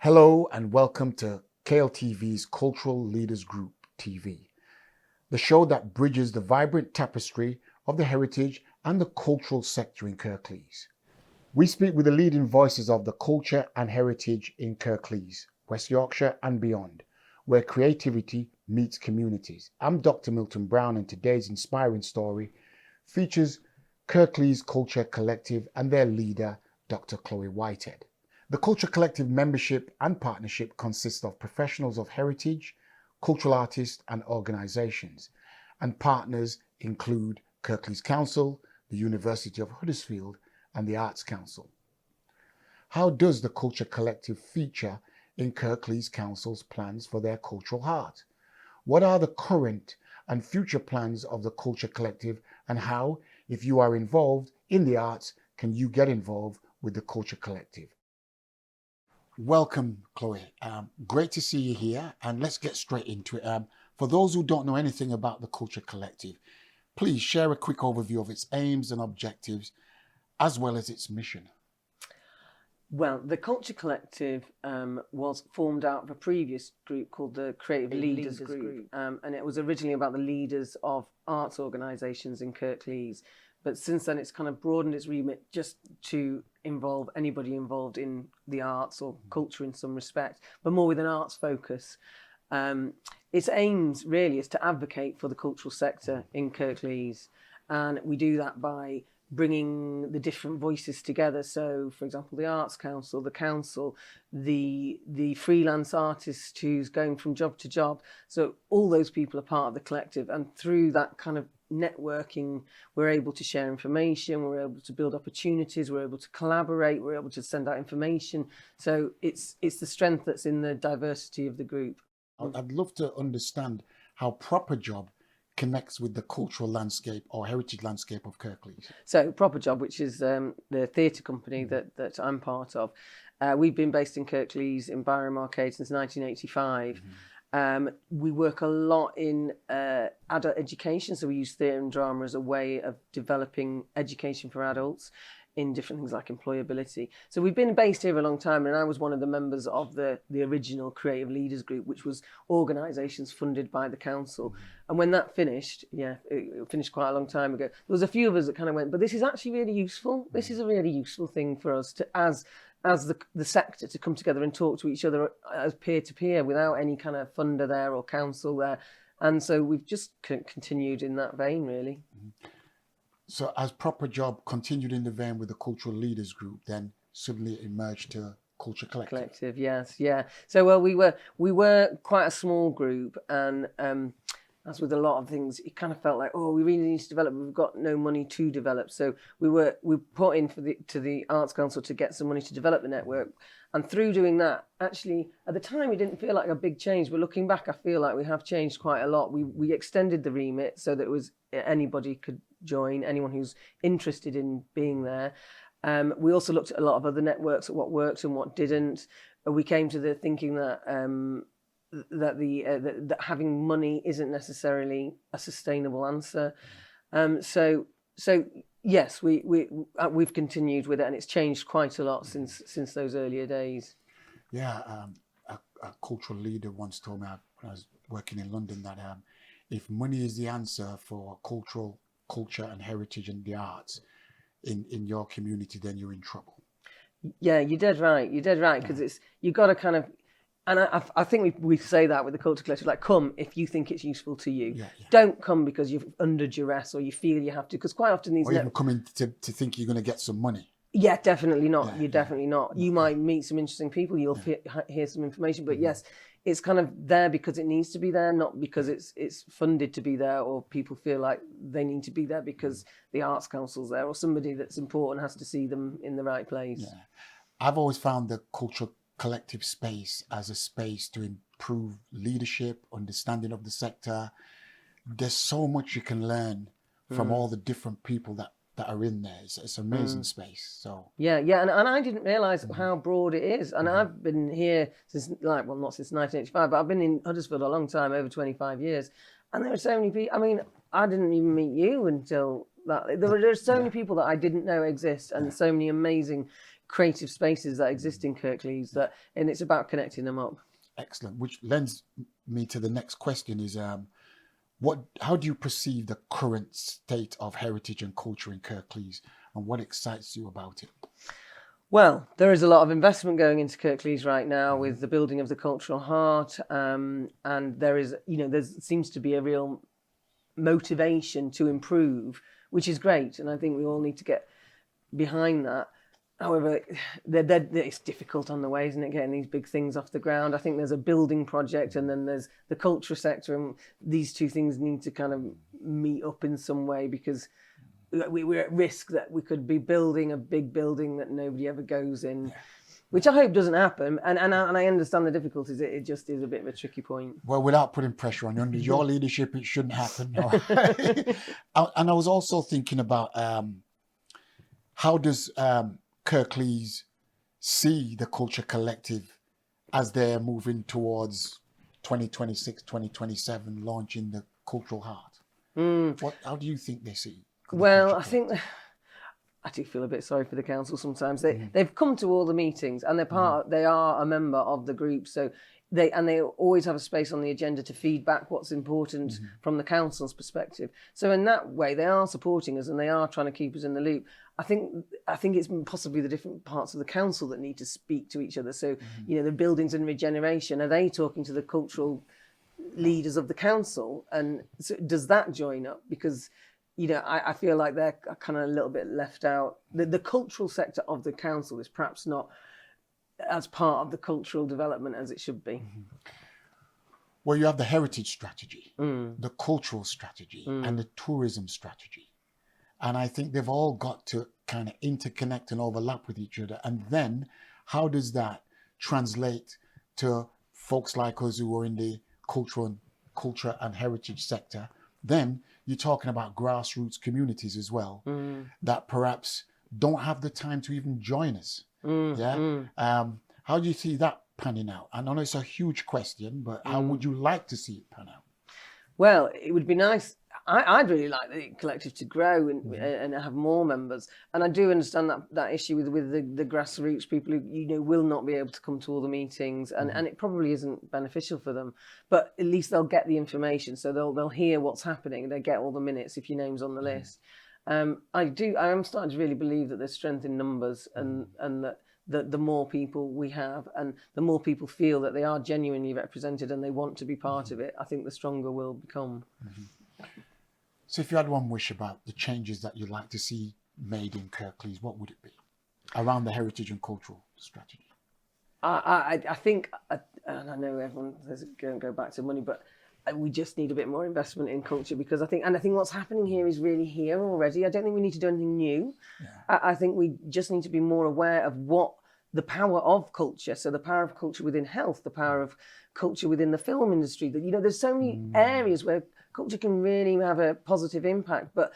Hello and welcome to KLTV's Cultural Leaders Group TV, the show that bridges the vibrant tapestry of the heritage and the cultural sector in Kirklees. We speak with the leading voices of the culture and heritage in Kirklees, West Yorkshire and beyond, where creativity meets communities. I'm Dr Milton Brown, and today's inspiring story features Kirklees Culture Collective and their leader, Dr Chole Whitehead. The Culture Collective membership and partnership consists of professionals of heritage, cultural artists and organisations, and partners include Kirklees Council, the University of Huddersfield and the Arts Council. How does the Culture Collective feature in Kirklees Council's plans for their cultural heart? What are the current and future plans of the Culture Collective, and how, if you are involved in the arts, can you get involved with the Culture Collective? Welcome, Chole. Great to see you here, and let's get straight into it. For those who don't know anything about the Culture Collective, please share a quick overview of its aims and objectives, as well as its mission. Well, the Culture Collective was formed out of a previous group called the Creative Leaders Group, and it was originally about the leaders of arts organisations in Kirklees. But since then, it's kind of broadened its remit just to involve anybody involved in the arts or culture in some respect, but more with an arts focus. Its aims really is to advocate for the cultural sector in Kirklees, and we do that by bringing the different voices together. So, for example, the Arts Council, the council, the freelance artist who's going from job to job. So all those people are part of the collective, and through that kind of networking, we're able to share information, we're able to build opportunities, we're able to collaborate, we're able to send out information. So it's the strength that's in the diversity of the group. I'd love to understand how Proper Job connects with the cultural landscape or heritage landscape of Kirklees. So Proper Job, which is the theatre company that I'm part of, we've been based in Kirklees in Byram Arcade since 1985. We work a lot in adult education, so we use theatre and drama as a way of developing education for adults in different things like employability. So we've been based here a long time, and I was one of the members of the original Creative Leaders Group, which was organisations funded by the council. And when that finished, it finished quite a long time ago, there was a few of us that kind of went, but this is actually really useful. This is a really useful thing for us to, as the sector, to come together and talk to each other as peer-to-peer without any kind of funder there or council there. And so we've just continued in that vein, really. So as Proper Job continued in the vein with the Cultural Leaders Group, then suddenly it emerged to Culture Collective. Yes, yeah. So well, we were quite a small group, and as with a lot of things, it kind of felt like, oh, we really need to develop. We've got no money to develop, so we put in to the Arts Council to get some money to develop the network. And through doing that, actually, at the time, it didn't feel like a big change. But looking back, I feel like we have changed quite a lot. We extended the remit so that it was anybody could join, anyone who's interested in being there. We also looked at a lot of other networks at what worked and what didn't. We came to the thinking that that having money isn't necessarily a sustainable answer. So yes, we've continued with it, and it's changed quite a lot since those earlier days. Yeah, a cultural leader once told me when I was working in London that if money is the answer for culture and heritage and the arts in your community, then you're in trouble. Yeah, you're dead right. You're dead right, because you've got to kind of. And I think we say that with the Culture Collective, like, come if you think it's useful to you. Yeah. Don't come because you're under duress or you feel you have to, because quite often these... Or even come in to think you're going to get some money. Yeah, definitely not. You're definitely not. You might meet some interesting people, you'll hear some information, but yes, it's kind of there because it needs to be there, not because it's funded to be there, or people feel like they need to be there because the Arts Council's there, or somebody that's important has to see them in the right place. Yeah. I've always found the Cultural Collective space as a space to improve leadership, understanding of the sector. There's so much you can learn from all the different people that are in there. It's an amazing space. So yeah, and I didn't realise how broad it is. And I've been here since, not since 1985, but I've been in Huddersfield a long time, over 25 years. And there are so many people. I mean, I didn't even meet you until that. There are so many people that I didn't know exist, and so many amazing creative spaces that exist in Kirklees, and it's about connecting them up. Excellent. Which lends me to the next question is, how do you perceive the current state of heritage and culture in Kirklees, and what excites you about it? Well, there is a lot of investment going into Kirklees right now with the building of the cultural heart, and there seems to be a real motivation to improve, which is great, and I think we all need to get behind that. However, it's difficult on the way, isn't it, getting these big things off the ground? I think there's a building project and then there's the culture sector, and these two things need to kind of meet up in some way, because we're at risk that we could be building a big building that nobody ever goes in, which I hope doesn't happen. And I understand the difficulties. It just is a bit of a tricky point. Well, without putting pressure on you, under your leadership, it shouldn't happen. No. And I was also thinking about how does Kirklees see the Culture Collective as they're moving towards 2026, 2027, launching the Cultural Heart? How do you think they see? Well, I think I do feel a bit sorry for the council sometimes. They've come to all the meetings and they are a member of the group, so they always have a space on the agenda to feedback what's important from the council's perspective. So in that way, they are supporting us and they are trying to keep us in the loop. I think it's possibly the different parts of the council that need to speak to each other. So, the buildings and regeneration, are they talking to the cultural leaders of the council? And so does that join up? Because, I feel like they're kind of a little bit left out. The cultural sector of the council is perhaps not as part of the cultural development as it should be. Well, you have the heritage strategy, the cultural strategy, and the tourism strategy. And I think they've all got to kind of interconnect and overlap with each other. And then how does that translate to folks like us who are in the culture and heritage sector? Then you're talking about grassroots communities as well, that perhaps don't have the time to even join us. How do you see that panning out? I know it's a huge question, but how would you like to see it pan out? Well, it would be nice. I'd really like the collective to grow and have more members. And I do understand that issue with the grassroots people who will not be able to come to all the meetings, and it probably isn't beneficial for them. But at least they'll get the information, so they'll hear what's happening. They get all the minutes if your name's on the list. I am starting to really believe that there's strength in numbers, and that the more people we have and the more people feel that they are genuinely represented and they want to be part of it, I think the stronger we'll become. So if you had one wish about the changes that you'd like to see made in Kirklees, what would it be around the heritage and cultural strategy? I think, and I know everyone says go back to money, but we just need a bit more investment in culture, because I think what's happening here is really here already. I don't think we need to do anything new. I think we just need to be more aware of what the power of culture, so the power of culture within health, the power of culture within the film industry, that there's so many areas where culture can really have a positive impact, but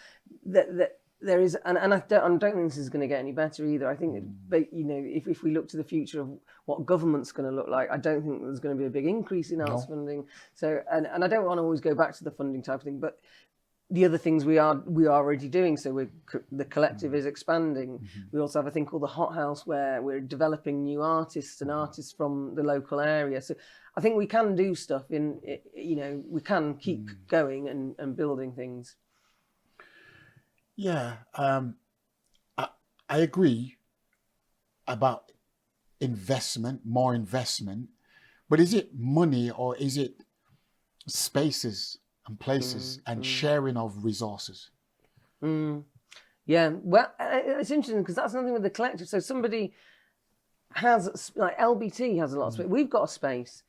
that there is, and I don't think this is going to get any better either. I think that, if we look to the future of what government's going to look like, I don't think there's going to be a big increase in arts funding. So, and I don't want to always go back to the funding type of thing, but the other things we are already doing. So the collective is expanding. We also have a thing called the Hot House, where we're developing new artists and artists from the local area. So I think we can do stuff we can keep going and building things. Yeah, I agree about more investment, but is it money or is it spaces and places and sharing of resources? Yeah, well, it's interesting because that's nothing with the collective. So somebody has, like LBT has a lot of space. We've got a space,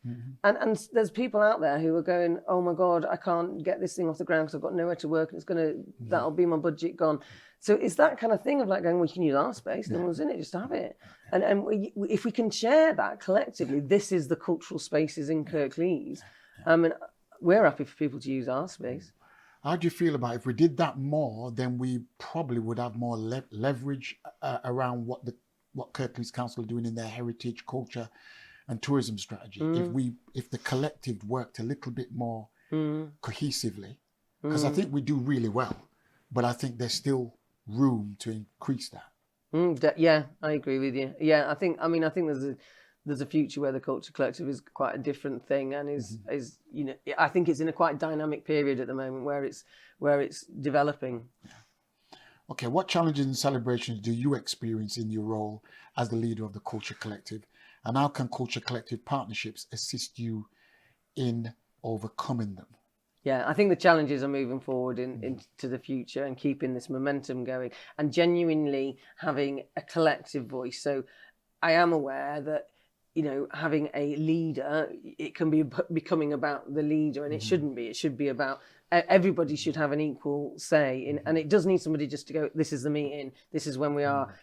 and there's people out there who are going, oh my God, I can't get this thing off the ground because I've got nowhere to work, and that'll be my budget gone. So it's that kind of thing of like going, well, you can use our space, no one's in it, just have it. And if we can share that collectively, this is the cultural spaces in Kirklees. And we're happy for people to use our space. How do you feel about if we did that more, then we probably would have more leverage around what Kirklees Council are doing in their heritage, culture and tourism strategy? If the collective worked a little bit more cohesively, because I think we do really well, but I think there's still room to increase that. Yeah, I agree with you. Yeah, I think there's a future where the Culture Collective is quite a different thing, and is I think it's in a quite dynamic period at the moment where it's developing. Okay, what challenges and celebrations do you experience in your role as the leader of the Culture Collective, and how can Culture Collective partnerships assist you in overcoming them? Yeah, I think the challenges are moving forward into the future and keeping this momentum going and genuinely having a collective voice. So I am aware that, having a leader, it can be becoming about the leader, and it shouldn't be. It should be about everybody should have an equal say in, and it does need somebody just to go, this is the meeting, this is when we are,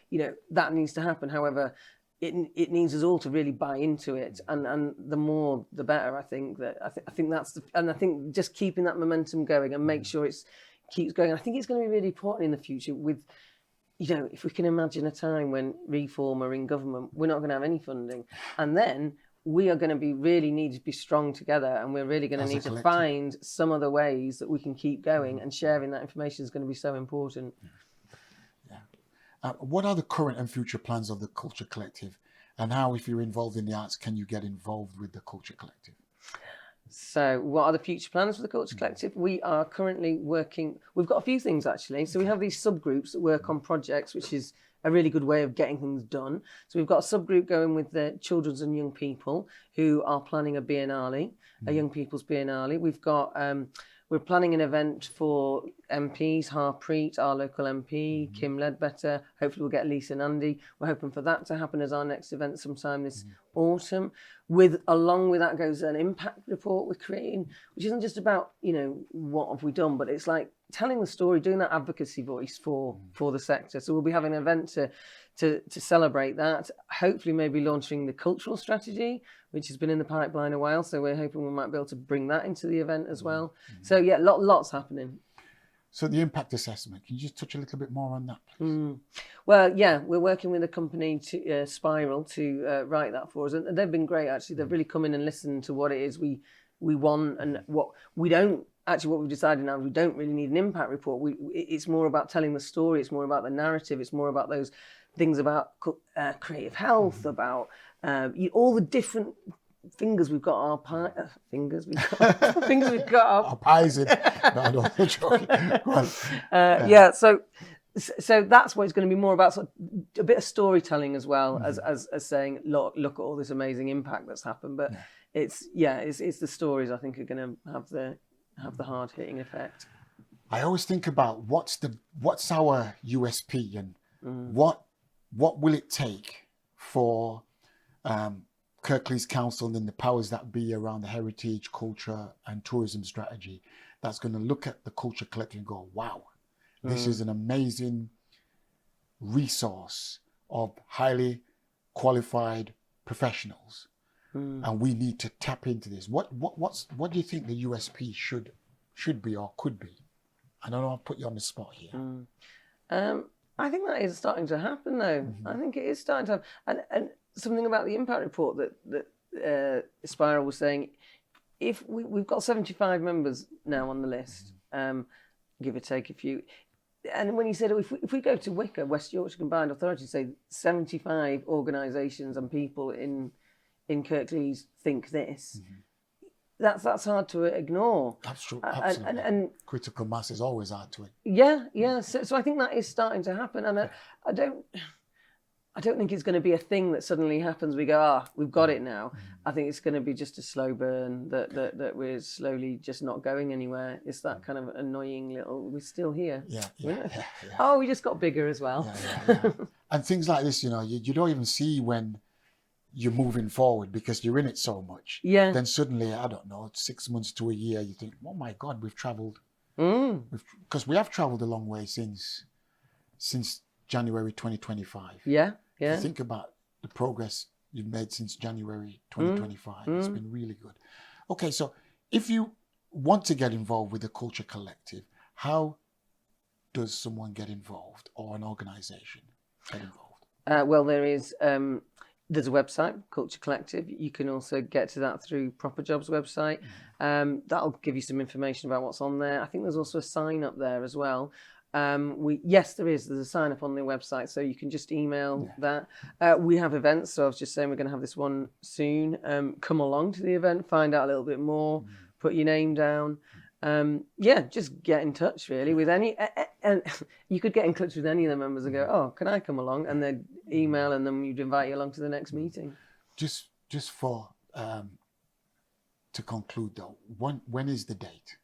that needs to happen. However, it needs us all to really buy into it, and the more the better. I think I think just keeping that momentum going and make sure it keeps going. I think it's going to be really important in the future with, if we can imagine a time when Reform are in government, we're not going to have any funding, and then we are going to really need to be strong together, and we're really going to need to find some other ways that we can keep going, and sharing that information is going to be so important. What are the current and future plans of the Culture Collective, and how, if you're involved in the arts, can you get involved with the Culture Collective? So what are the future plans for the Culture Collective? We are currently working, we've got a few things actually. So we have these subgroups that work on projects, which is a really good way of getting things done. So we've got a subgroup going with the children's and young people who are planning a biennale, a young people's biennale. We've got, we're planning an event for MPs, Harpreet, our local MP, Kim Ledbetter. Hopefully we'll get Lisa and Andy. We're hoping for that to happen as our next event sometime this autumn. Along with that goes an impact report we're creating, which isn't just about, what have we done, but it's like telling the story, doing that advocacy voice for the sector. So we'll be having an event to celebrate that. Hopefully maybe launching the cultural strategy, which has been in the pipeline a while. So we're hoping we might be able to bring that into the event as well. So yeah, lots happening. So the impact assessment, can you just touch a little bit more on that, please? Well, yeah, we're working with a company, Spiral, to write that for us. And they've been great, actually. They've really come in and listened to what it is we want, and what we don't. Actually, what we've decided now, we don't really need an impact report. It's more about telling the story. It's more about the narrative. It's more about those things about creative health, about all the different fingers we've got our pie. Fingers we've got our pies in. No, joking. Go on. Yeah. So that's what it's going to be more about. Sort of a bit of storytelling as well as saying, look at all this amazing impact that's happened. But it's the stories I think are going to have the hard hitting effect. I always think about what's our USP, and what will it take for Kirklees Council and the powers that be around the heritage, culture and tourism strategy that's going to look at the Culture Collective and go, wow, this is an amazing resource of highly qualified professionals, and we need to tap into this. What do you think the USP should be or could be? I don't know, I'll put you on the spot here. I think that is starting to happen, though. I think it is starting to happen. And something about the impact report that Spiral was saying, if we've got 75 members now on the list, give or take a few. And when he said, if we go to WICA, West Yorkshire Combined Authority, say 75 organisations and people in Kirklees think this, that's hard to ignore. That's true, absolutely. And critical mass is always hard to it. Yeah. So I think that is starting to happen, and I don't think it's going to be a thing that suddenly happens. We go, we've got it now. I think it's going to be just a slow burn that we're slowly just not going anywhere. It's that kind of annoying little, we're still here. Yeah. Oh, we just got bigger as well. Yeah. And things like this, you don't even see when you're moving forward because you're in it so much. Yeah. Then suddenly, I don't know, 6 months to a year, you think, oh my God, we've travelled. Because we have travelled a long way since January 2025. Yeah. If you think about the progress you've made since January 2025, it's been really good. Okay, so if you want to get involved with the Culture Collective, how does someone get involved, or an organisation get involved? Well, there's a website, Culture Collective. You can also get to that through Proper Jobs website. That'll give you some information about what's on there. I think there's also a sign up there as well. Yes, there's a sign up on the website, so you can just email that. We have events, so I was just saying we're going to have this one soon. Come along to the event, find out a little bit more, put your name down. Just get in touch really with any, and you could get in touch with any of the members and go, oh, can I come along? And they'd email, and then we'd invite you along to the next meeting. Just for to conclude though, when is the date?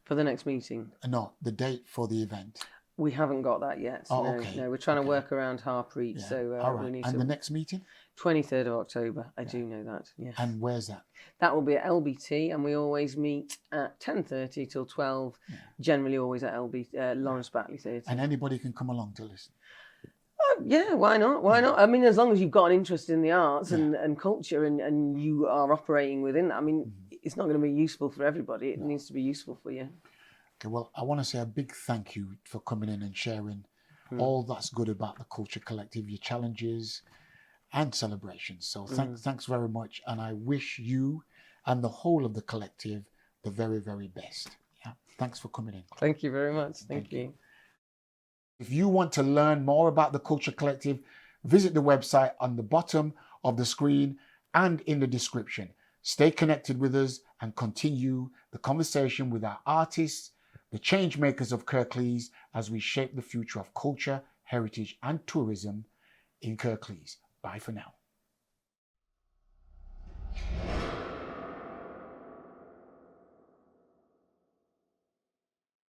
For the next meeting? No, the date for the event. We haven't got that yet. Oh, no, okay. no, we're trying to work around Harpreet, so All right. we need and to. The next meeting? 23rd of October. I do know that. Yes. And where's that? That will be at LBT, and we always meet at 10:30 till 12. Generally, always at Lawrence Batley Theatre. And anybody can come along to listen. Yeah, why not? Why not? I mean, as long as you've got an interest in the arts and culture, and you are operating within that. I mean, it's not going to be useful for everybody. It needs to be useful for you. Okay, well, I want to say a big thank you for coming in and sharing all that's good about the Culture Collective, your challenges and celebrations. So thanks very much. And I wish you and the whole of the collective the very, very best. Yeah. Thanks for coming in. Thank you very much. Thank you. If you want to learn more about the Culture Collective, visit the website on the bottom of the screen and in the description. Stay connected with us and continue the conversation with our artists, the change makers of Kirklees, as we shape the future of culture, heritage and tourism in Kirklees. Bye for now.